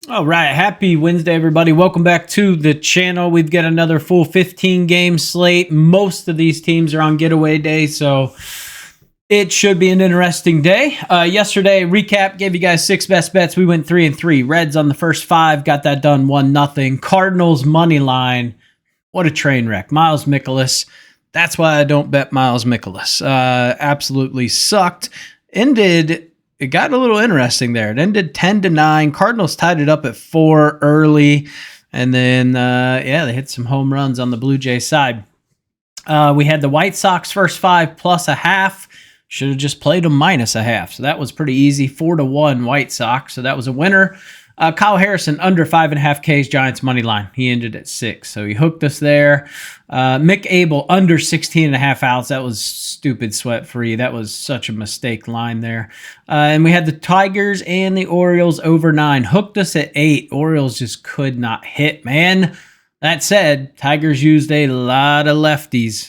All right, happy Wednesday, everybody. Welcome back to the channel. We've got another full 15-game slate. Most of these teams are on getaway day, so it should be an interesting day. Yesterday, recap, gave you guys 6 best bets. We went 3-3. Reds on the first 5, got that done 1-0. Cardinals money line. What a train wreck. Miles Mikolas. That's why I don't bet Miles Mikolas. Absolutely sucked. It got a little interesting there. It ended 10-9. Cardinals tied it up at 4 early. And then, they hit some home runs on the Blue Jays side. We had the White Sox first 5 plus a half. Should have just played them minus a half. So that was pretty easy. 4-1 White Sox. So that was a winner. Kyle Harrison under 5.5 Ks Giants money line. He ended at 6. So he hooked us there. Mick Abel under 16.5 outs. That was stupid sweat free. That was such a mistake line there. And we had the Tigers and the Orioles over 9. Hooked us at 8. Orioles just could not hit, man. That said, Tigers used a lot of lefties.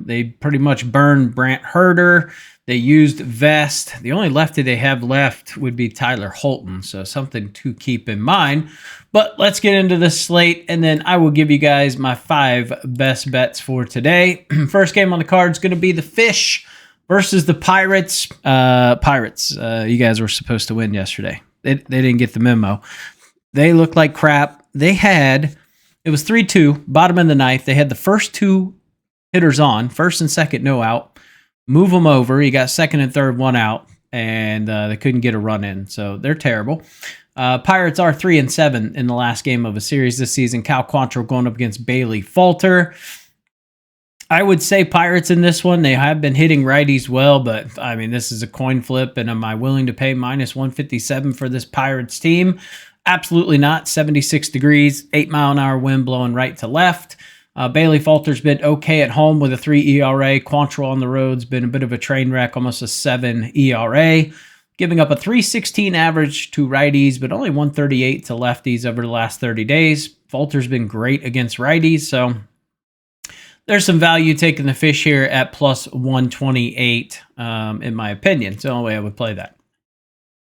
They pretty much burned Brant Herter. They used Vest. The only lefty they have left would be Tyler Holton, so something to keep in mind. But let's get into the slate, and then I will give you guys my 5 best bets for today. First game on the card is going to be the Fish versus the Pirates. You guys were supposed to win yesterday. They didn't get the memo. They looked like crap. It was 3-2, bottom of the ninth. They had the first 2 hitters on, first and second, no out. Move them over. You got second and third, 1 out, and they couldn't get a run in, so they're terrible. Pirates are 3-7 in the last game of a series this season. Cal Quantrill going up against Bailey Falter. I would say Pirates in this one. They have been hitting righties well, but I mean, this is a coin flip, and am I willing to pay minus 157 for this Pirates team? Absolutely not. 76 degrees, 8-mile-an-hour wind blowing right to left. Bailey Falter's been okay at home with a 3 ERA. Quantrill on the road's been a bit of a train wreck, almost a 7 ERA. Giving up a 3.16 average to righties, but only 138 to lefties over the last 30 days. Falter's been great against righties, so there's some value taking the Fish here at plus 128, in my opinion. It's the only way I would play that.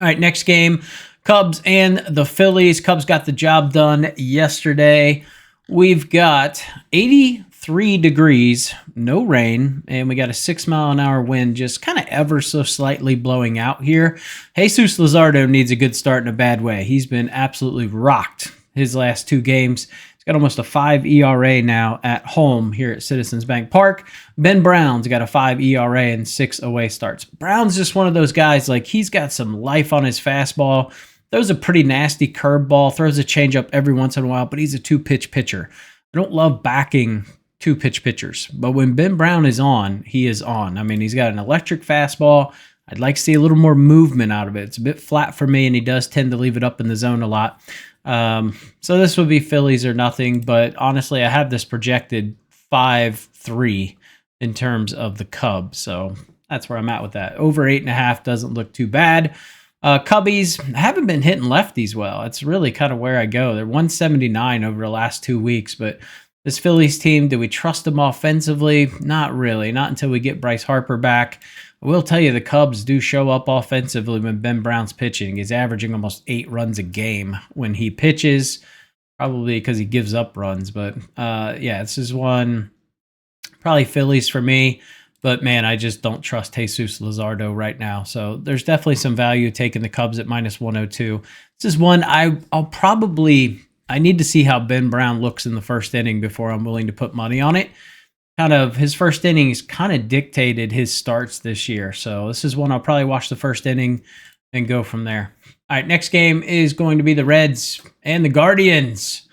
All right, next game, Cubs and the Phillies. Cubs got the job done yesterday. We've got 83 degrees, no rain, and we got a 6-mile-an-hour wind just kind of ever so slightly blowing out here. Jesus Luzardo needs a good start in a bad way. He's been absolutely rocked his last 2 games. He's got almost a 5 ERA now at home here at Citizens Bank Park. Ben Brown's got a 5 ERA and 6 away starts. Brown's just one of those guys, like, he's got some life on his fastball. Throws a pretty nasty curveball, throws a changeup every once in a while, but he's a 2-pitch pitcher. I don't love backing 2-pitch pitchers, but when Ben Brown is on, he is on. I mean, he's got an electric fastball. I'd like to see a little more movement out of it. It's a bit flat for me, and he does tend to leave it up in the zone a lot. So this would be Phillies or nothing, but honestly, I have this projected 5-3 in terms of the Cubs, so that's where I'm at with that. Over 8.5 doesn't look too bad. Cubbies haven't been hitting lefties well. It's really kind of where I go. They're 179 over the last 2 weeks, but this Phillies team, do we trust them offensively? Not really. Not until we get Bryce Harper back. I will tell you the Cubs do show up offensively when Ben Brown's pitching. He's averaging almost 8 runs a game when he pitches, probably because he gives up runs. But this is one, probably Phillies for me. But, man, I just don't trust Jesus Luzardo right now. So there's definitely some value taking the Cubs at minus 102. This is one I need to see how Ben Brown looks in the first inning before I'm willing to put money on it. His first innings kind of dictated his starts this year. So this is one I'll probably watch the first inning and go from there. All right, next game is going to be the Reds and the Guardians.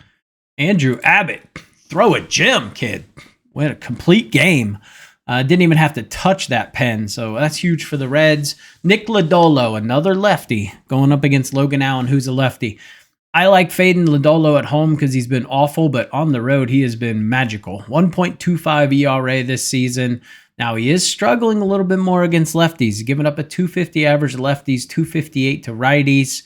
Andrew Abbott, throw a gem, kid. What a complete game. Didn't even have to touch that pen, so that's huge for the Reds. Nick Lodolo, another lefty, going up against Logan Allen, who's a lefty. I like fading Lodolo at home because he's been awful, but on the road, he has been magical. 1.25 ERA this season. Now, he is struggling a little bit more against lefties. He's giving up a 250 average to lefties, 258 to righties,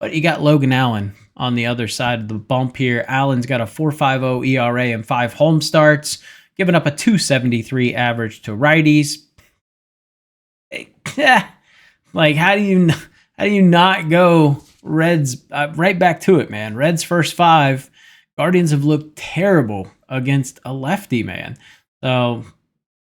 but you got Logan Allen on the other side of the bump here. Allen's got a 4.50 ERA and 5 home starts, giving up a 273 average to righties. Like, how do you not go Reds, right back to it, man. Reds first 5. Guardians have looked terrible against a lefty, man. So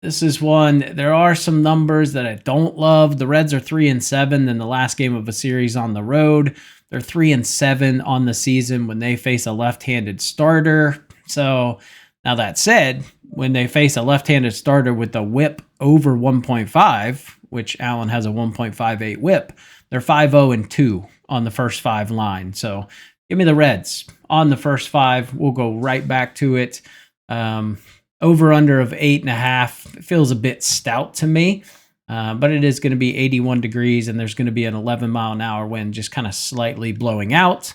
this is one. There are some numbers that I don't love. The Reds are 3-7 in the last game of a series on the road. They're 3-7 on the season when they face a left-handed starter. So now that said, when they face a left-handed starter with a whip over 1.5, which Allen has a 1.58 whip, they're 5-0-2 on the first 5 line. So give me the Reds on the first 5. We'll go right back to it. Over under of 8.5. It feels a bit stout to me, but it is going to be 81 degrees, and there's going to be an 11-mile-an-hour wind just kind of slightly blowing out.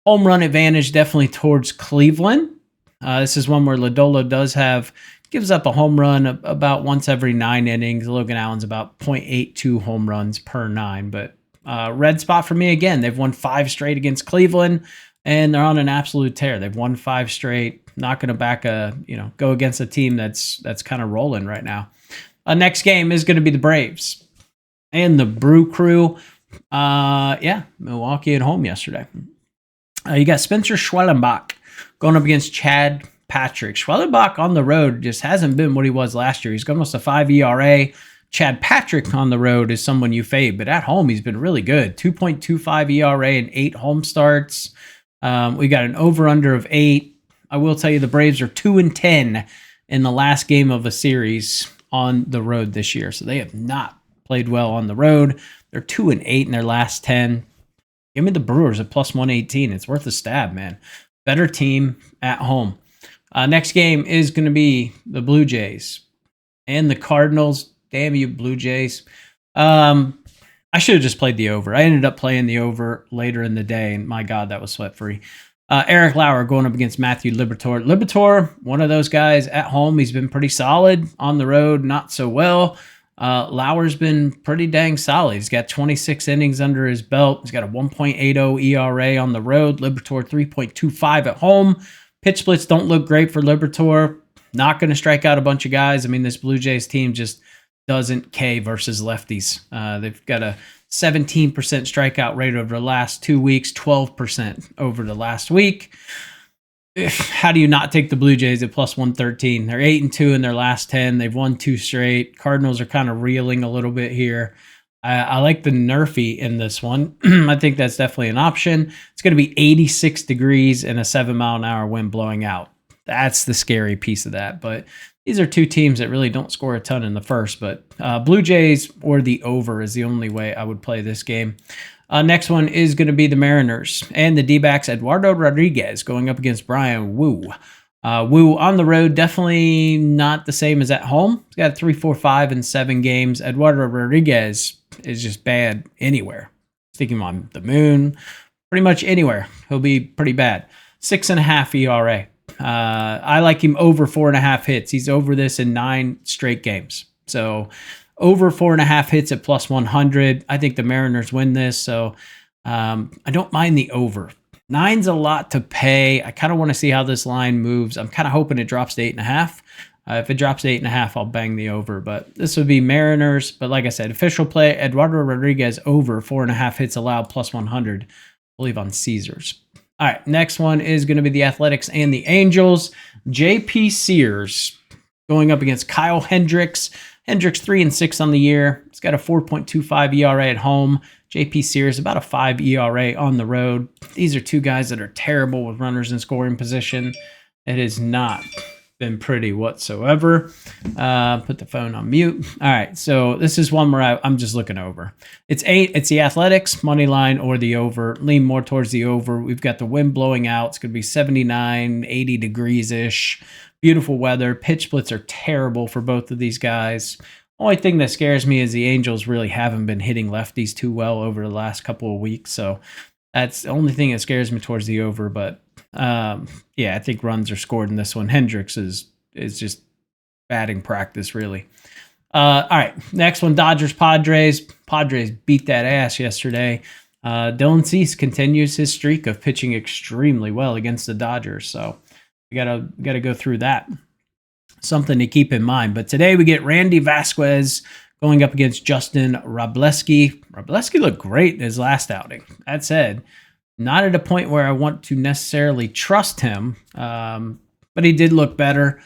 Home run advantage definitely towards Cleveland. This is one where Lodolo gives up a home run about once every 9 innings. Logan Allen's about 0.82 home runs per 9, but red spot for me again. They've won 5 straight against Cleveland, and they're on an absolute tear. They've won 5 straight. Not going to go against a team that's kind of rolling right now. Next game is going to be the Braves and the Brew Crew. Milwaukee at home yesterday. You got Spencer Schwellenbach going up against Chad Patrick. Schwellenbach on the road just hasn't been what he was last year. He's got almost a 5 ERA. Chad Patrick on the road is someone you fade, but at home he's been really good. 2.25 ERA and 8 home starts. We got an over-under of 8. I will tell you the Braves are 2-10 in the last game of a series on the road this year. So they have not played well on the road. They're 2-8 in their last 10. Give me the Brewers at plus 118. It's worth a stab, man. Better team at home. Next game is going to be the Blue Jays and the Cardinals. Damn you, Blue Jays. I should have just played the over. I ended up playing the over later in the day, and my God, that was sweat-free. Eric Lauer going up against Matthew Liberatore. Liberatore, one of those guys at home. He's been pretty solid. On the road, not so well. Lauer's been pretty dang solid. He's got 26 innings under his belt. He's got a 1.80 ERA on the road. Liberatore 3.25 at home. Pitch splits don't look great for Liberatore. Not going to strike out a bunch of guys. I mean, this Blue Jays team just doesn't K versus lefties. They've got a 17% strikeout rate over the last 2 weeks, 12% over the last week. How do you not take the Blue Jays at plus 113? They're 8-2 in their last 10. They've won 2 straight. Cardinals are kind of reeling a little bit here. I like the Nerfy in this one. I think that's definitely an option. It's going to be 86 degrees and a 7-mile-an-hour wind blowing out. That's the scary piece of that. But these are 2 teams that really don't score a ton in the first. But Blue Jays or the over is the only way I would play this game. Next one is going to be the Mariners and the D-backs. Eduardo Rodriguez going up against Brian Wu. Wu on the road, definitely not the same as at home. He's got 3, 4, 5, and 7 games. Eduardo Rodriguez is just bad anywhere. Stick him on the moon, pretty much anywhere. He'll be pretty bad. 6.5 ERA. I like him over 4.5 hits. He's over this in 9 straight games. So over 4.5 hits at plus 100. I think the Mariners win this. So I don't mind the over. 9's a lot to pay. I kind of want to see how this line moves. I'm kind of hoping it drops to 8.5. If it drops to 8.5, I'll bang the over. But this would be Mariners. But like I said, official play, Eduardo Rodriguez over 4.5 hits allowed plus 100. I believe on Caesars. All right, next one is going to be the Athletics and the Angels. J.P. Sears going up against Kyle Hendricks. Hendricks 3-6 on the year. He's got a 4.25 ERA at home. J.P. Sears about a 5 ERA on the road. These are 2 guys that are terrible with runners in scoring position. It has not been pretty whatsoever. Put the phone on mute. All right, so this is one where I'm just looking over. It's the Athletics, money line, or the over. Lean more towards the over. We've got the wind blowing out. It's going to be 79, 80 degrees-ish. Beautiful weather. Pitch splits are terrible for both of these guys. Only thing that scares me is the Angels really haven't been hitting lefties too well over the last couple of weeks. So that's the only thing that scares me towards the over. But I think runs are scored in this one. Hendricks is just batting practice, really. All right, next one, Dodgers Padres. Padres beat that ass yesterday. Dylan Cease continues his streak of pitching extremely well against the Dodgers. So we gotta go through that. Something to keep in mind. But today we get Randy Vasquez going up against Justin Robleski. Robleski looked great in his last outing. That said, not at a point where I want to necessarily trust him, but he did look better.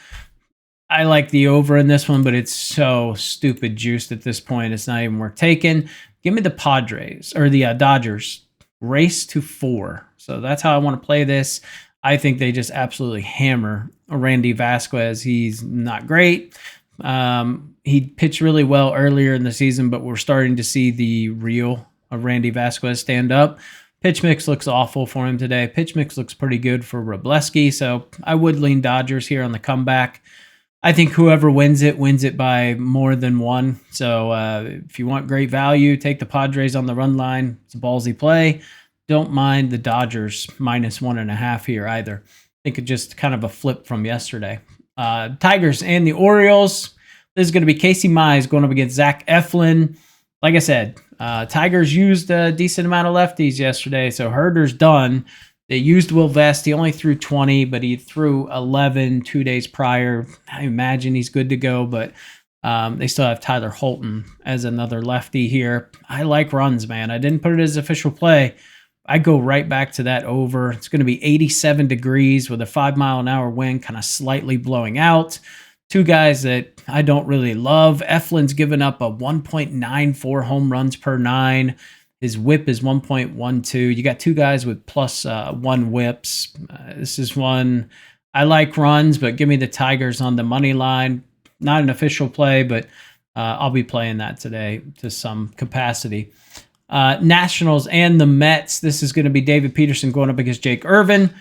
I like the over in this one, but it's so stupid juiced at this point. It's not even worth taking. Give me the Padres or the Dodgers. Race to 4. So that's how I want to play this. I think they just absolutely hammer Randy Vasquez. He's not great. He pitched really well earlier in the season, but we're starting to see the real of Randy Vasquez stand up. Pitch mix looks awful for him today. Pitch mix looks pretty good for Robleski, so I would lean Dodgers here on the comeback. I think whoever wins it by more than one. So if you want great value, take the Padres on the run line. It's a ballsy play. Don't mind the Dodgers -1.5 here either. I think it's just kind of a flip from yesterday. Tigers and the Orioles. This is going to be Casey Mize going up against Zach Eflin. Like I said, Tigers used a decent amount of lefties yesterday, so Herder's done. They used Will Vest. He only threw 20, but he threw 11 2 days prior. I imagine he's good to go, but they still have Tyler Holton as another lefty here. I like runs, man. I didn't put it as official play. I go right back to that over. It's going to be 87 degrees with a 5-mile-an-hour wind kind of slightly blowing out. Two guys that I don't really love. Eflin's given up a 1.94 home runs per 9. His whip is 1.12. You got two guys with +1 whips. This is one I like runs, but give me the Tigers on the money line. Not an official play, but I'll be playing that today to some capacity. Nationals and the Mets. This is going to be David Peterson going up against Jake Irvin.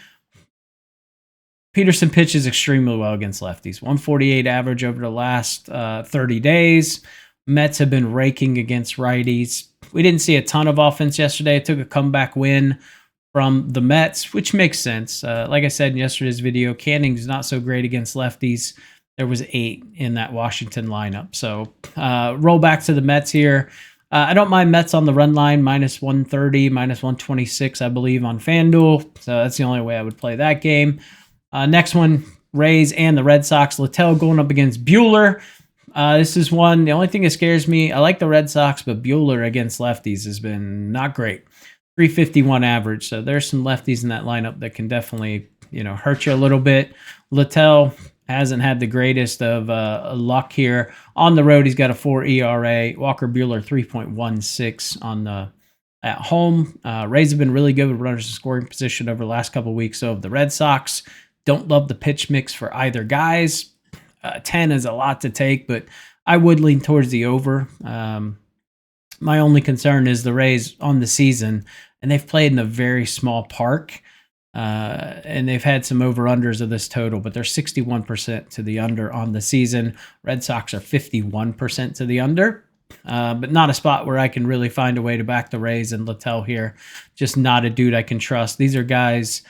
Peterson pitches extremely well against lefties. 148 average over the last 30 days. Mets have been raking against righties. We didn't see a ton of offense yesterday. It took a comeback win from the Mets, which makes sense. Like I said in yesterday's video, Canning's not so great against lefties. There was 8 in that Washington lineup. So roll back to the Mets here. I don't mind Mets on the run line, -130, -126, I believe, on FanDuel. So that's the only way I would play that game. Next one, Rays and the Red Sox. Littell going up against Buehler. This is one, the only thing that scares me, I like the Red Sox, but Buehler against lefties has been not great. 351 average. So there's some lefties in that lineup that can definitely, hurt you a little bit. Littell hasn't had the greatest of luck here. On the road, he's got a 4 ERA. Walker Buehler, 3.16 at home. Rays have been really good with runners in scoring position over the last couple of weeks. So the Red Sox don't love the pitch mix for either guys. 10 is a lot to take, but I would lean towards the over. My only concern is the Rays on the season, and they've played in a very small park, and they've had some over-unders of this total, but they're 61% to the under on the season. Red Sox are 51% to the under, but not a spot where I can really find a way to back the Rays and Littell here. Just not a dude I can trust. These are guys...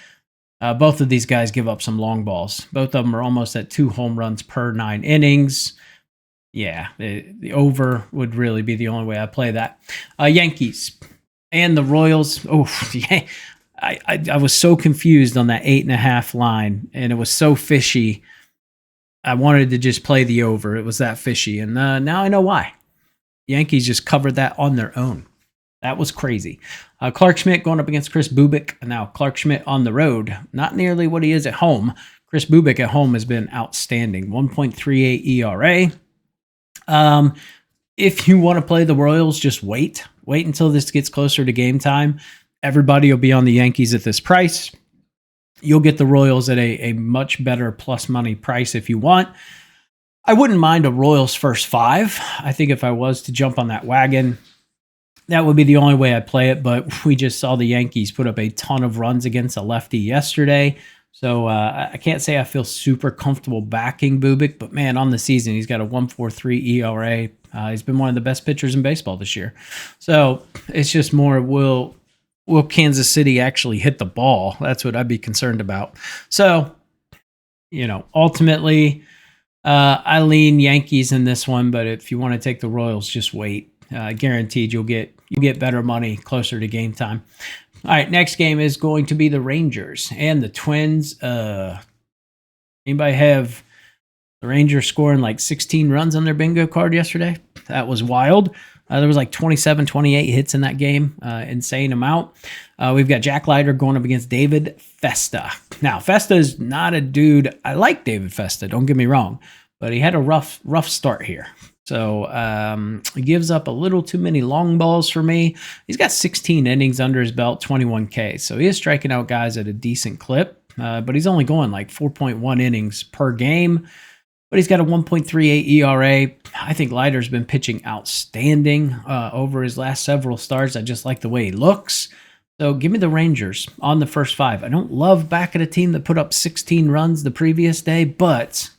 both of these guys give up some long balls. Both of them are almost at 2 home runs per 9 innings. Yeah, the over would really be the only way I play that. Yankees and the Royals. Oh, yeah. I was so confused on that 8.5 line, and it was so fishy. I wanted to just play the over. It was that fishy, and now I know why. Yankees just covered that on their own. That was crazy. Clark Schmidt going up against Chris Bubic. Now, Clark Schmidt on the road, not nearly what he is at home. Chris Bubic at home has been outstanding. 1.38 ERA. If you want to play the Royals, just wait. Wait until this gets closer to game time. Everybody will be on the Yankees at this price. You'll get the Royals at a much better plus money price if you want. I wouldn't mind a Royals first 5. I think if I was to jump on that wagon, that would be the only way I'd play it, but we just saw the Yankees put up a ton of runs against a lefty yesterday, so I can't say I feel super comfortable backing Bubic, but man, on the season, he's got a 1.43 ERA. He's been one of the best pitchers in baseball this year. So it's just more, will Kansas City actually hit the ball? That's what I'd be concerned about. So, ultimately, I lean Yankees in this one, but if you want to take the Royals, just wait. Guaranteed you'll get better money closer to game time. All right, next game is going to be the Rangers and the Twins. Anybody have the Rangers scoring like 16 runs on their bingo card yesterday? That was wild. There was like 27, 28 hits in that game. Insane amount. We've got Jack Leiter going up against David Festa. Now, Festa is not a dude. I like David Festa, don't get me wrong, but he had a rough start here. So he gives up a little too many long balls for me. He's got 16 innings under his belt, 21 Ks. So he is striking out guys at a decent clip, but he's only going like 4.1 innings per game. But he's got a 1.38 ERA. I think Leiter's been pitching outstanding over his last several starts. I just like the way he looks. So give me the Rangers on the first 5. I don't love backing a team that put up 16 runs the previous day, but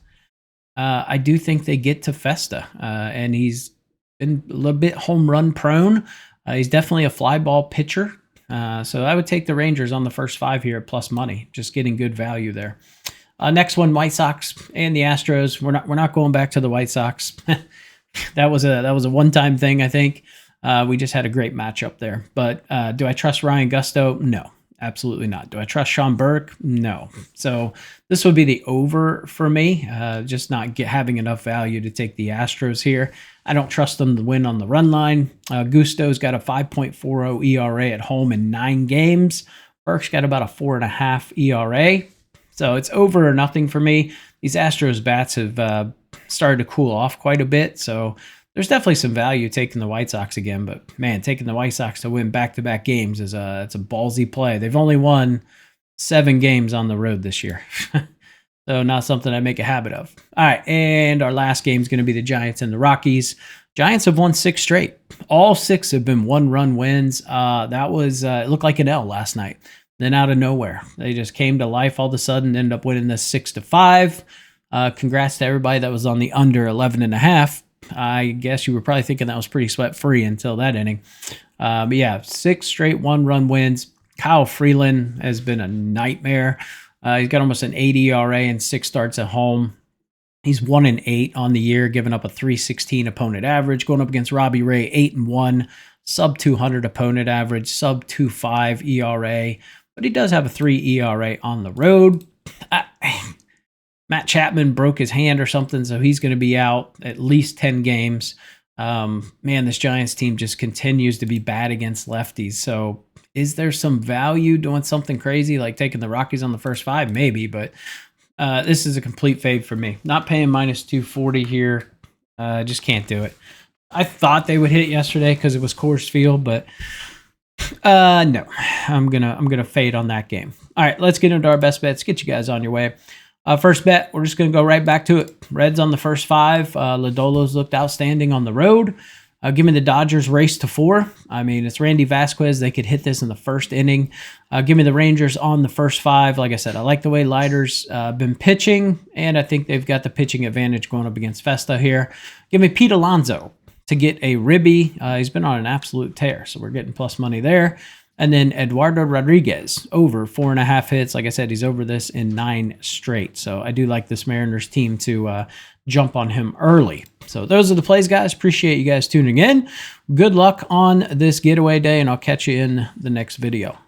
I do think they get to Festa, and he's been a little bit home run prone. He's definitely a fly ball pitcher. So I would take the Rangers on the first 5 here at plus money, just getting good value there. Next one, White Sox and the Astros. We're not going back to the White Sox. that was a one-time thing, I think. We just had a great matchup there. But do I trust Ryan Gusto? No. Absolutely not. Do I trust Sean Burke? No. So this would be the over for me, just not having enough value to take the Astros here. I don't trust them to win on the run line. Gusto's got a 5.40 ERA at home in 9 games. Burke's got about a 4.5 ERA. So it's over or nothing for me. These Astros bats have started to cool off quite a bit, so there's definitely some value taking the White Sox again, but man, taking the White Sox to win back-to-back games it's a ballsy play. They've only won 7 games on the road this year. So not something I make a habit of. All right, and our last game is going to be the Giants and the Rockies. Giants have won 6 straight. All 6 have been 1-run wins. That was it looked like an L last night. Then out of nowhere, they just came to life all of a sudden, ended up winning this 6-5. Congrats to everybody that was on the under 11.5. I guess you were probably thinking that was pretty sweat-free until that inning. But yeah, 6 straight 1-run wins. Kyle Freeland has been a nightmare. He's got almost an 8 ERA and 6 starts at home. He's 1-8 on the year, giving up a 316 opponent average. Going up against Robbie Ray, 8-1, sub 200 opponent average, sub 2.5 ERA. But he does have a 3 ERA on the road. Matt Chapman broke his hand or something, so he's going to be out at least 10 games. Man, this Giants team just continues to be bad against lefties. So is there some value doing something crazy like taking the Rockies on the first 5? Maybe, but this is a complete fade for me. Not paying minus 240 here. Just can't do it. I thought they would hit yesterday because it was Coors Field, but no, I'm gonna fade on that game. All right, let's get into our best bets. Get you guys on your way. First bet, we're just going to go right back to it. Reds on the first 5. Lodolo's looked outstanding on the road. Give me the Dodgers race to 4. I mean, it's Randy Vasquez. They could hit this in the first inning. Give me the Rangers on the first 5. Like I said, I like the way Leiter's been pitching, and I think they've got the pitching advantage going up against Festa here. Give me Pete Alonso to get a ribby. He's been on an absolute tear, so we're getting plus money there. And then Eduardo Rodriguez, over 4.5 hits. Like I said, he's over this in 9 straight. So I do like this Mariners team to jump on him early. So those are the plays, guys. Appreciate you guys tuning in. Good luck on this getaway day, and I'll catch you in the next video.